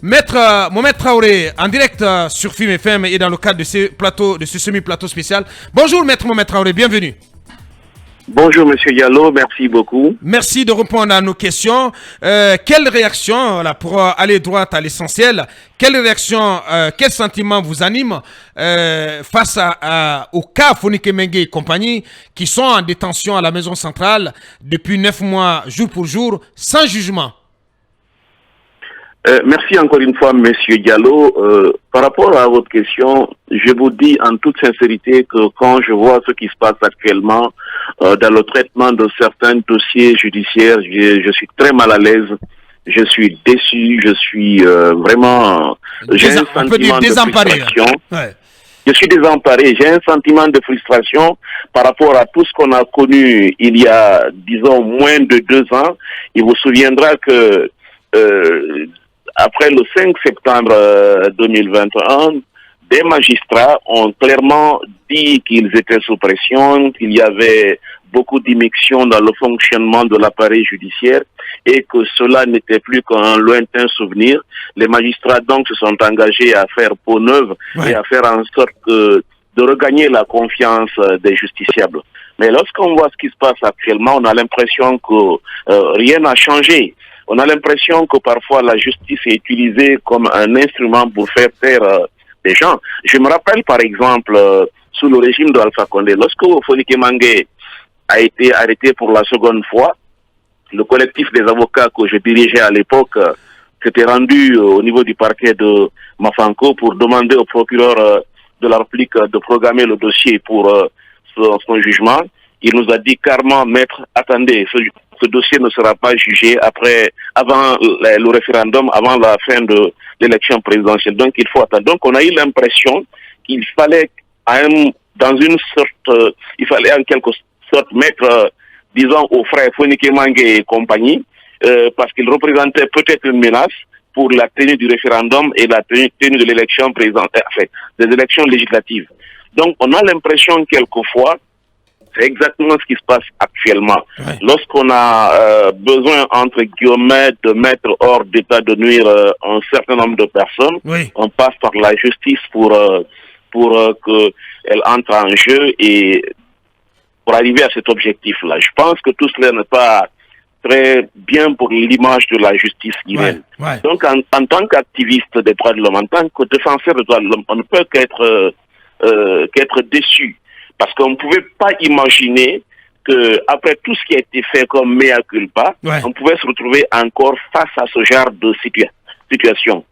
Maître Mohamed Traoré, en direct sur Film FM et dans le cadre de ce semi-plateau spécial. Bonjour Maître Mohamed Traoré, bienvenue. Bonjour Monsieur Diallo, merci beaucoup. Merci de répondre à nos questions. Quelle réaction, là, pour aller droit à l'essentiel, quelle réaction, quel sentiment vous anime face au cas Fonike Mengue et compagnie qui sont en détention à la maison centrale depuis 9 mois, jour pour jour, sans jugement? Merci encore une fois, Monsieur Diallo. Par rapport à votre question, je vous dis en toute sincérité que quand je vois ce qui se passe actuellement dans le traitement de certains dossiers judiciaires, je suis très mal à l'aise. Je suis déçu, je suis vraiment... j'ai un sentiment de frustration. Ouais. Je suis désemparé, j'ai un sentiment de frustration par rapport à tout ce qu'on a connu il y a, disons, moins de 2 ans. Il vous souviendra que... après le 5 septembre 2021, des magistrats ont clairement dit qu'ils étaient sous pression, qu'il y avait beaucoup d'immixtions dans le fonctionnement de l'appareil judiciaire et que cela n'était plus qu'un lointain souvenir. Les magistrats donc se sont engagés à faire peau neuve et à faire en sorte de regagner la confiance des justiciables. Mais lorsqu'on voit ce qui se passe actuellement, on a l'impression que rien n'a changé. On a l'impression que parfois la justice est utilisée comme un instrument pour faire taire des gens. Je me rappelle par exemple, sous le régime d'Alpha Condé, lorsque Fonike Mengue a été arrêté pour la seconde fois, le collectif des avocats que je dirigeais à l'époque s'était rendu au niveau du parquet de Mafanko pour demander au procureur de la République de programmer le dossier pour son jugement. Il nous a dit carrément, maître, attendez, ce dossier ne sera pas jugé avant le référendum, avant la fin de l'élection présidentielle. Donc il faut attendre. Donc on a eu l'impression qu'il fallait il fallait en quelque sorte mettre, disons, aux frères Fonike Mengue et compagnie, parce qu'ils représentaient peut-être une menace pour la tenue du référendum et la tenue de l'élection présidentielle, des élections législatives. Donc on a l'impression quelquefois, c'est exactement ce qui se passe actuellement. Ouais. Lorsqu'on a besoin, entre guillemets, de mettre hors d'état de nuire un certain nombre de personnes, on passe par la justice pour qu'elle entre en jeu et pour arriver à cet objectif-là. Je pense que tout cela n'est pas très bien pour l'image de la justice guinéenne. Donc, en tant qu'activiste des droits de l'homme, en tant que défenseur des droits de l'homme, on ne peut qu'être déçu. Parce qu'on ne pouvait pas imaginer qu'après tout ce qui a été fait comme mea culpa, on pouvait se retrouver encore face à ce genre de situation.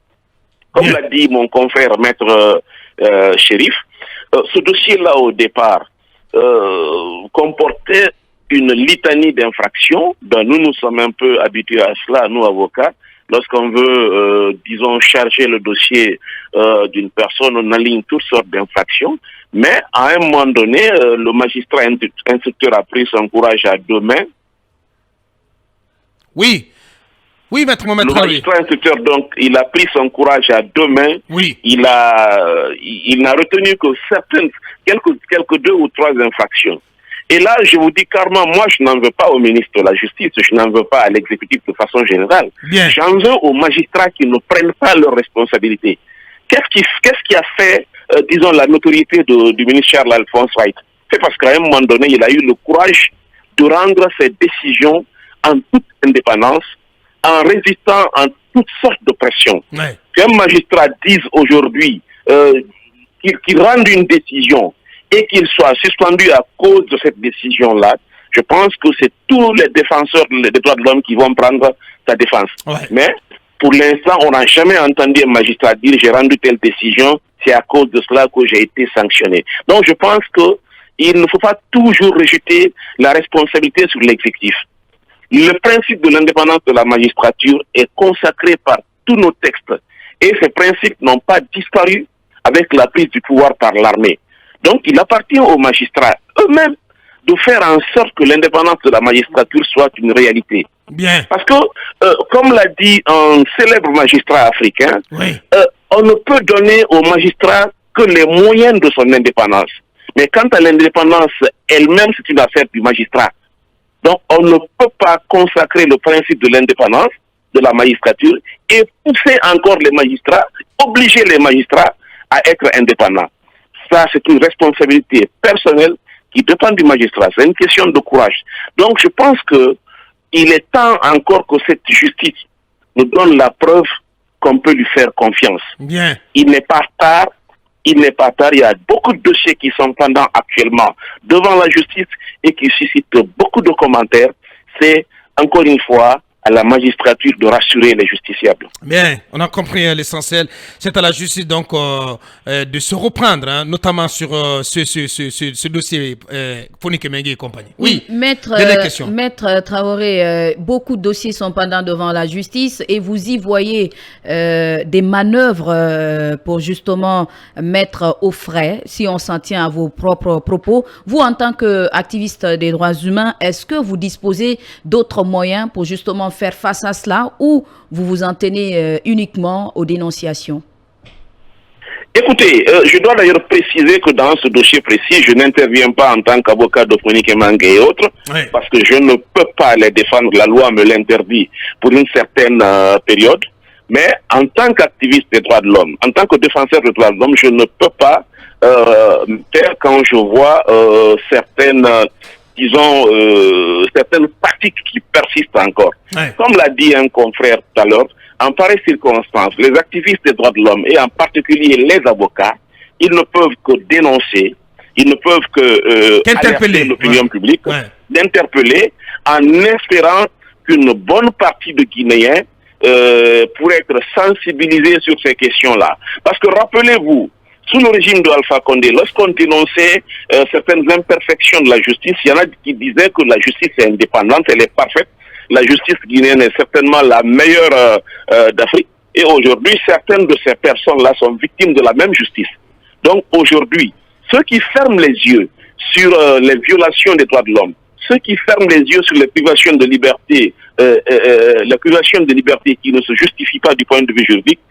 Comme l'a dit mon confrère maître Chérif, ce dossier-là au départ comportait une litanie d'infractions. Nous sommes un peu habitués à cela, nous avocats. Lorsqu'on veut, disons, charger le dossier d'une personne, on aligne toutes sortes d'infractions. Mais à un moment donné, le magistrat instructeur a pris son courage à 2 mains. Oui, maître Mohamed Traoré. Le magistrat instructeur, donc, il a pris son courage à 2 mains. Oui. Il n'a retenu que quelques 2 ou 3 infractions. Et là, je vous dis carrément, moi, je n'en veux pas au ministre de la Justice, je n'en veux pas à l'exécutif de façon générale. J'en veux aux magistrats qui ne prennent pas leurs responsabilités. Qu'est-ce qui a fait, disons, la notoriété du ministre Charles-Alphonse White? C'est parce qu'à un moment donné, il a eu le courage de rendre ses décisions en toute indépendance, en résistant à toutes sortes de pressions. Qu'un magistrat dise aujourd'hui qu'il rende une décision et qu'il soit suspendu à cause de cette décision-là, je pense que c'est tous les défenseurs des droits de l'homme qui vont prendre sa défense. Mais pour l'instant, on n'a jamais entendu un magistrat dire « j'ai rendu telle décision, c'est à cause de cela que j'ai été sanctionné ». Donc je pense qu'il ne faut pas toujours rejeter la responsabilité sur l'exécutif. Le principe de l'indépendance de la magistrature est consacré par tous nos textes et ces principes n'ont pas disparu avec la prise du pouvoir par l'armée. Donc, il appartient aux magistrats eux-mêmes de faire en sorte que l'indépendance de la magistrature soit une réalité. Parce que, comme l'a dit un célèbre magistrat africain, on ne peut donner aux magistrats que les moyens de son indépendance. Mais quant à l'indépendance elle-même, c'est une affaire du magistrat. Donc, on ne peut pas consacrer le principe de l'indépendance de la magistrature et pousser encore les magistrats, obliger les magistrats à être indépendants. Ça, c'est une responsabilité personnelle qui dépend du magistrat. C'est une question de courage. Donc, je pense que il est temps encore que cette justice nous donne la preuve qu'on peut lui faire confiance. Bien. Il n'est pas tard. Il n'est pas tard. Il y a beaucoup de dossiers qui sont pendants actuellement devant la justice et qui suscitent beaucoup de commentaires. C'est, encore une fois, à la magistrature de rassurer les justiciables. Bien, on a compris l'essentiel. C'est à la justice donc de se reprendre, hein, notamment sur ce dossier Founi Kemengue et compagnie. Oui, Maître Traoré, beaucoup de dossiers sont pendant devant la justice et vous y voyez des manœuvres pour justement mettre au frais, si on s'en tient à vos propres propos. Vous, en tant qu'activiste des droits humains, est-ce que vous disposez d'autres moyens pour justement faire face à cela ou vous vous en tenez uniquement aux dénonciations? Écoutez, je dois d'ailleurs préciser que dans ce dossier précis, je n'interviens pas en tant qu'avocat de Founi Kemengue et autres, oui, parce que je ne peux pas les défendre, la loi me l'interdit pour une certaine période, mais en tant qu'activiste des droits de l'homme, en tant que défenseur des droits de l'homme, je ne peux pas faire quand je vois certaines certaines pratiques qui persistent encore. Ouais. Comme l'a dit un confrère tout à l'heure, en pareille circonstance, les activistes des droits de l'homme et en particulier les avocats, ils ne peuvent que dénoncer, ils ne peuvent que alerter l'opinion publique, ouais, d'interpeller en espérant qu'une bonne partie de Guinéens pourraient être sensibilisés sur ces questions-là. Parce que rappelez-vous, sous le régime de Alpha Condé, lorsqu'on dénonçait certaines imperfections de la justice, il y en a qui disaient que la justice est indépendante, elle est parfaite. La justice guinéenne est certainement la meilleure d'Afrique. Et aujourd'hui, certaines de ces personnes-là sont victimes de la même justice. Donc aujourd'hui, ceux qui ferment les yeux sur les violations des droits de l'homme, ceux qui ferment les yeux sur les privations de liberté, la privation de liberté qui ne se justifie pas du point de vue juridique,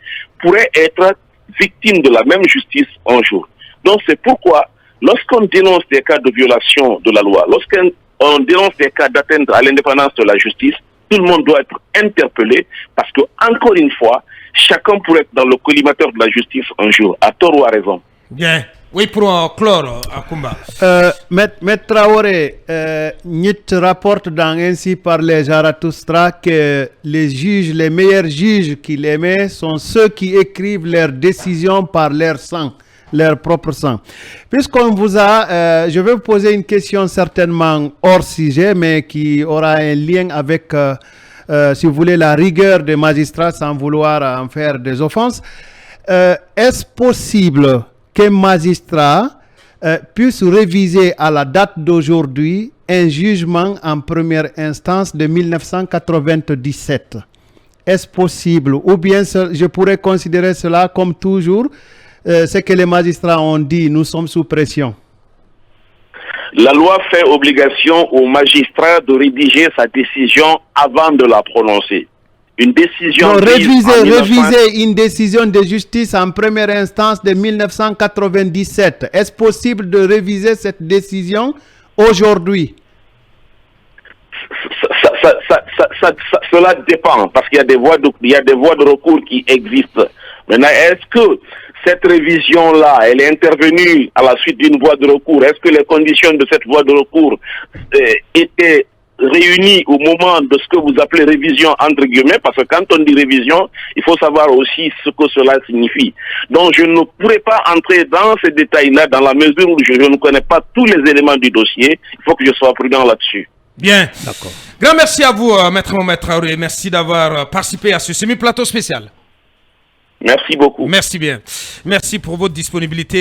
pourraient être victimes de la même justice un jour. Donc c'est pourquoi, lorsqu'on dénonce des cas de violation de la loi, lorsqu'on dénonce des cas d'atteinte à l'indépendance de la justice, tout le monde doit être interpellé parce que, encore une fois, chacun pourrait être dans le collimateur de la justice un jour, à tort ou à raison. Bien. Oui, pour clore, Akumba. Maître Traoré, Nyit rapporte ainsi par les Zarathustra que les juges, les meilleurs juges qu'il aimait sont ceux qui écrivent leurs décisions par leur sang, leur propre sang. Puisqu'on vous a, je vais vous poser une question certainement hors sujet, mais qui aura un lien avec, si vous voulez, la rigueur des magistrats sans vouloir en faire des offenses. Est-ce possible qu'un magistrat puisse réviser à la date d'aujourd'hui un jugement en première instance de 1997? Est-ce possible? Ou bien je pourrais considérer cela comme toujours ce que les magistrats ont dit, nous sommes sous pression? La loi fait obligation au magistrat de rédiger sa décision avant de la prononcer. Une décision réviser une décision de justice en première instance de 1997. Est-ce possible de réviser cette décision aujourd'hui? Cela dépend, parce qu'il y a des voies de recours qui existent. Maintenant, est-ce que cette révision-là, elle est intervenue à la suite d'une voie de recours? Est-ce que les conditions de cette voie de recours étaient réunis au moment de ce que vous appelez révision entre guillemets, parce que quand on dit révision, il faut savoir aussi ce que cela signifie. Donc je ne pourrais pas entrer dans ces détails-là dans la mesure où je ne connais pas tous les éléments du dossier. Il faut que je sois prudent là-dessus. Bien. D'accord. Grand merci à vous, Maître Traoré. Merci d'avoir participé à ce semi-plateau spécial. Merci beaucoup. Merci bien. Merci pour votre disponibilité.